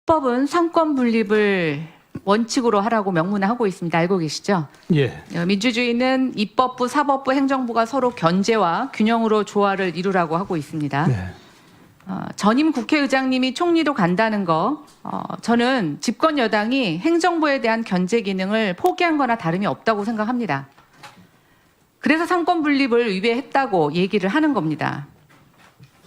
헌법은 상권 분립을 원칙으로 하라고 명문화하고 있습니다. 알고 계시죠? 예. 민주주의는 입법부, 사법부, 행정부가 서로 견제와 균형으로 조화를 이루라고 하고 있습니다. 네. 전임 국회의장님이 총리로 간다는 거, 저는 집권 여당이 행정부에 대한 견제 기능을 포기한 거나 다름이 없다고 생각합니다. 그래서 상권 분립을 위배했다고 얘기를 하는 겁니다.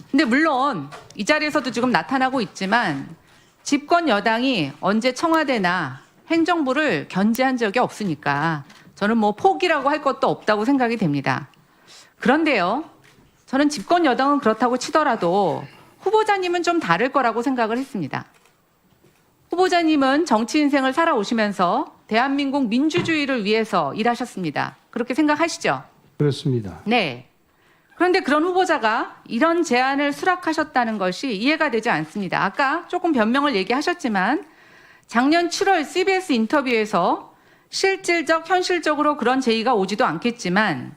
근데 물론 이 자리에서도 지금 나타나고 있지만 집권 여당이 언제 청와대나 행정부를 견제한 적이 없으니까 저는 뭐 포기라고 할 것도 없다고 생각이 됩니다. 그런데요, 저는 집권 여당은 그렇다고 치더라도 후보자님은 좀 다를 거라고 생각을 했습니다. 후보자님은 정치 인생을 살아오시면서 대한민국 민주주의를 위해서 일하셨습니다. 그렇게 생각하시죠? 그렇습니다. 네. 그런데 그런 후보자가 이런 제안을 수락하셨다는 것이 이해가 되지 않습니다. 아까 조금 변명을 얘기하셨지만 작년 7월 CBS 인터뷰에서 실질적, 현실적으로 그런 제의가 오지도 않겠지만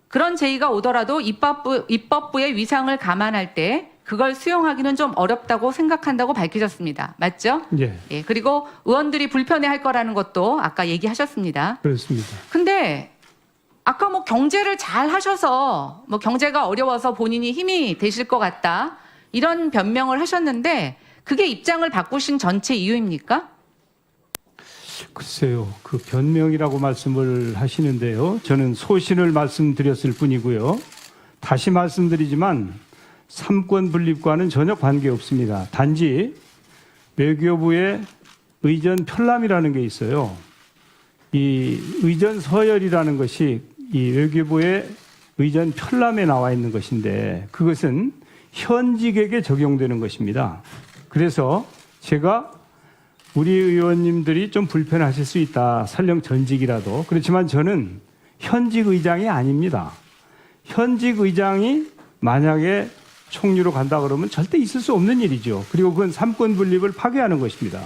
그런 제의가 오더라도 입법부의 위상을 감안할 때 그걸 수용하기는 좀 어렵다고 생각한다고 밝히셨습니다. 맞죠? 예. 예. 그리고 의원들이 불편해할 거라는 것도 아까 얘기하셨습니다. 그렇습니다. 근데 아까 뭐 경제를 잘 하셔서 뭐 경제가 어려워서 본인이 힘이 되실 것 같다 이런 변명을 하셨는데 그게 입장을 바꾸신 전체 이유입니까? 글쎄요. 그 변명이라고 말씀을 하시는데요. 저는 소신을 말씀드렸을 뿐이고요. 다시 말씀드리지만 삼권 분립과는 전혀 관계없습니다. 단지 외교부의 의전 편람이라는 게 있어요. 이 의전 서열이라는 것이 이 외교부의 의전 편람에 나와 있는 것인데 그것은 현직에게 적용되는 것입니다. 그래서 제가 우리 의원님들이 좀 불편하실 수 있다. 설령 전직이라도. 그렇지만 저는 현직 의장이 아닙니다. 현직 의장이 만약에 총리로 간다 그러면 절대 있을 수 없는 일이죠. 그리고 그건 삼권 분립을 파괴하는 것입니다.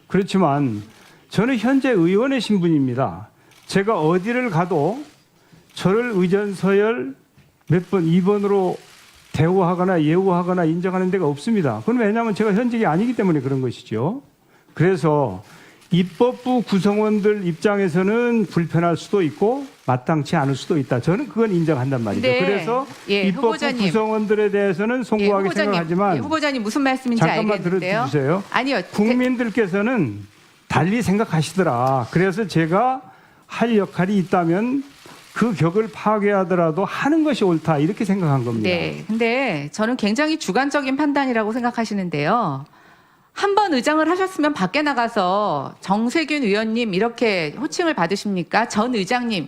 그렇지만 저는 현재 의원의 신분입니다. 제가 어디를 가도 저를 의전 서열 몇 번, 2번으로 대우하거나 예우하거나 인정하는 데가 없습니다. 그건 왜냐하면 제가 현직이 아니기 때문에 그런 것이죠. 그래서 입법부 구성원들 입장에서는 불편할 수도 있고 마땅치 않을 수도 있다. 저는 그건 인정한단 말이죠. 네. 그래서 예, 입법부 후보자님. 구성원들에 대해서는 송구하게 생각하지만 후보자님 무슨 말씀인지 잠깐만 알겠는데요. 들어주세요. 아니요. 국민들께서는 달리 생각하시더라. 그래서 제가 할 역할이 있다면 그 격을 파괴하더라도 하는 것이 옳다. 이렇게 생각한 겁니다. 네. 근데 저는 굉장히 주관적인 판단이라고 생각하시는데요. 한 번 의장을 하셨으면 밖에 나가서 정세균 의원님 이렇게 호칭을 받으십니까? 전 의장님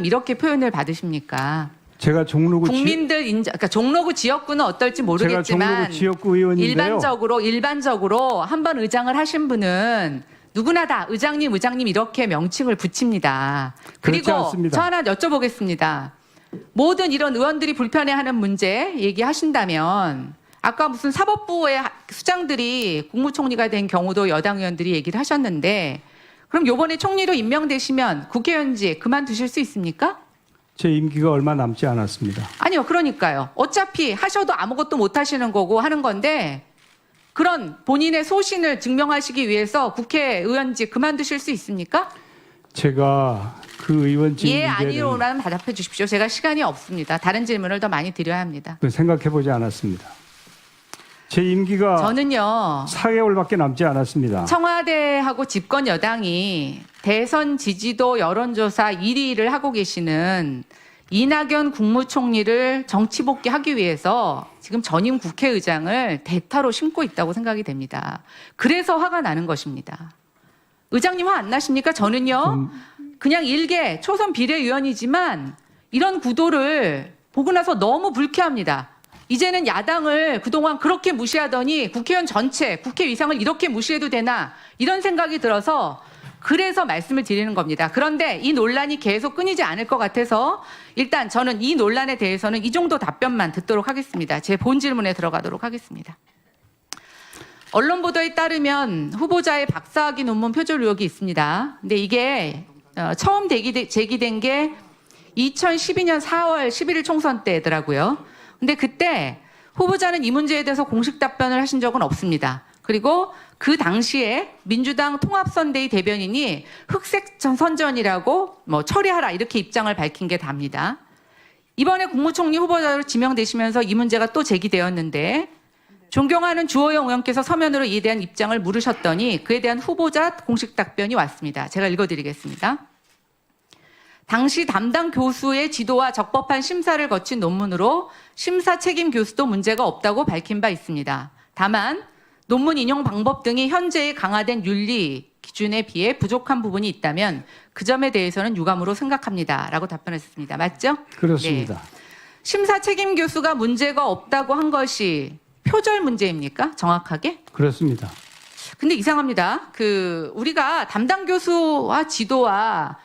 이렇게 표현을 받으십니까? 제가 종로구 국민들 인정, 그러니까 종로구 지역구는 어떨지 제가 모르겠지만 종로구 지역구 의원인데요. 일반적으로 한 번 의장을 하신 분은 누구나 다 의장님 이렇게 명칭을 붙입니다. 그렇지 그리고 않습니다. 저 하나 여쭤보겠습니다. 모든 이런 의원들이 불편해하는 문제 얘기하신다면 아까 무슨 사법부의 수장들이 국무총리가 된 경우도 여당 의원들이 얘기를 하셨는데 그럼 이번에 총리로 임명되시면 국회의원직 그만두실 수 있습니까? 제 임기가 얼마 남지 않았습니다. 아니요. 그러니까요. 어차피 하셔도 아무것도 못 하시는 거고 하는 건데 그런 본인의 소신을 증명하시기 위해서 국회의원직 그만두실 수 있습니까? 제가 그 의원직 예, 문제는 아니로라면 대답해 주십시오. 제가 시간이 없습니다. 다른 질문을 더 많이 드려야 합니다. 생각해보지 않았습니다. 제 임기가 저는요. 4개월밖에 남지 않았습니다. 청와대하고 집권 여당이 대선 지지도 여론조사 1위를 하고 계시는 이낙연 국무총리를 정치 복귀하기 위해서 지금 전임 국회의장을 대타로 심고 있다고 생각이 됩니다. 그래서 화가 나는 것입니다. 의장님 화 안 나십니까? 저는요. 그냥 일개 초선 비례의원이지만 이런 구도를 보고 나서 너무 불쾌합니다. 이제는 야당을 그동안 그렇게 무시하더니 국회의원 전체, 국회 위상을 이렇게 무시해도 되나 이런 생각이 들어서 그래서 말씀을 드리는 겁니다. 그런데 이 논란이 계속 끊이지 않을 것 같아서 일단 저는 이 논란에 대해서는 이 정도 답변만 듣도록 하겠습니다. 제 본 질문에 들어가도록 하겠습니다. 언론 보도에 따르면 후보자의 박사학위 논문 표절 의혹이 있습니다. 근데 이게 처음 제기된 게 2012년 4월 11일 총선 때더라고요. 근데 그때 후보자는 이 문제에 대해서 공식 답변을 하신 적은 없습니다. 그리고 그 당시에 민주당 통합선대위 대변인이 흑색 선전이라고 처리하라 이렇게 입장을 밝힌 게 답니다. 이번에 국무총리 후보자로 지명되시면서 이 문제가 또 제기되었는데 존경하는 주호영 의원께서 서면으로 이에 대한 입장을 물으셨더니 그에 대한 후보자 공식 답변이 왔습니다. 제가 읽어드리겠습니다. 당시 담당 교수의 지도와 적법한 심사를 거친 논문으로 심사 책임 교수도 문제가 없다고 밝힌 바 있습니다. 다만 논문 인용 방법 등이 현재의 강화된 윤리 기준에 비해 부족한 부분이 있다면 그 점에 대해서는 유감으로 생각합니다. 라고 답변했습니다. 맞죠? 그렇습니다. 네. 심사 책임 교수가 문제가 없다고 한 것이 표절 문제입니까? 정확하게? 그렇습니다. 근데 이상합니다. 우리가 담당 교수와 지도와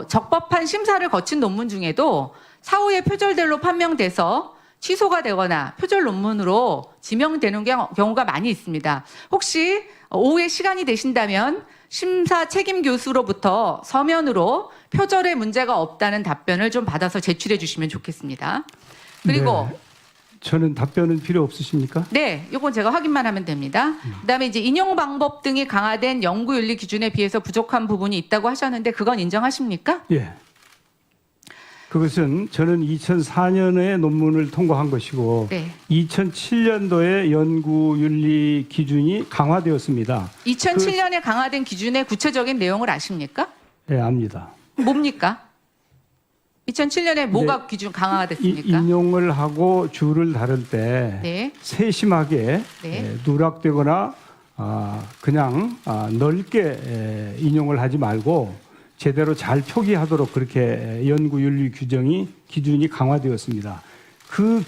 적법한 심사를 거친 논문 중에도 사후에 표절들로 판명돼서 취소가 되거나 표절 논문으로 지명되는 경우가 많이 있습니다. 혹시 오후에 시간이 되신다면 심사 책임 교수로부터 서면으로 표절에 문제가 없다는 답변을 좀 받아서 제출해 주시면 좋겠습니다. 그리고 네. 저는 답변은 필요 없으십니까? 네, 이건 제가 확인만 하면 됩니다. 그다음에 이제 인용 방법 등이 강화된 연구 윤리 기준에 비해서 부족한 부분이 있다고 하셨는데 그건 인정하십니까? 예. 그것은 저는 2004년에 논문을 통과한 것이고 네. 2007년도에 연구 윤리 기준이 강화되었습니다. 2007년에 강화된 기준의 구체적인 내용을 아십니까? 예, 압니다. 뭡니까? 2007년에 뭐가 기준 강화가 됐습니까? 인용을 하고 줄을 다룰 때 네. 세심하게 네. 누락되거나 그냥 넓게 인용을 하지 말고 제대로 잘 표기하도록 그렇게 연구 윤리 기준이 강화되었습니다. 그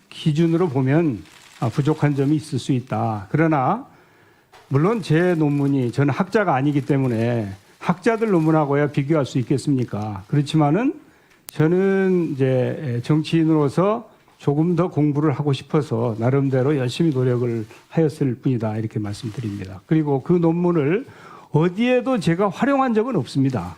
기준으로 보면 부족한 점이 있을 수 있다. 그러나 물론 제 논문이 저는 학자가 아니기 때문에 학자들 논문하고야 비교할 수 있겠습니까? 그렇지만은 저는 이제 정치인으로서 조금 더 공부를 하고 싶어서 나름대로 열심히 노력을 하였을 뿐이다. 이렇게 말씀드립니다. 그리고 그 논문을 어디에도 제가 활용한 적은 없습니다.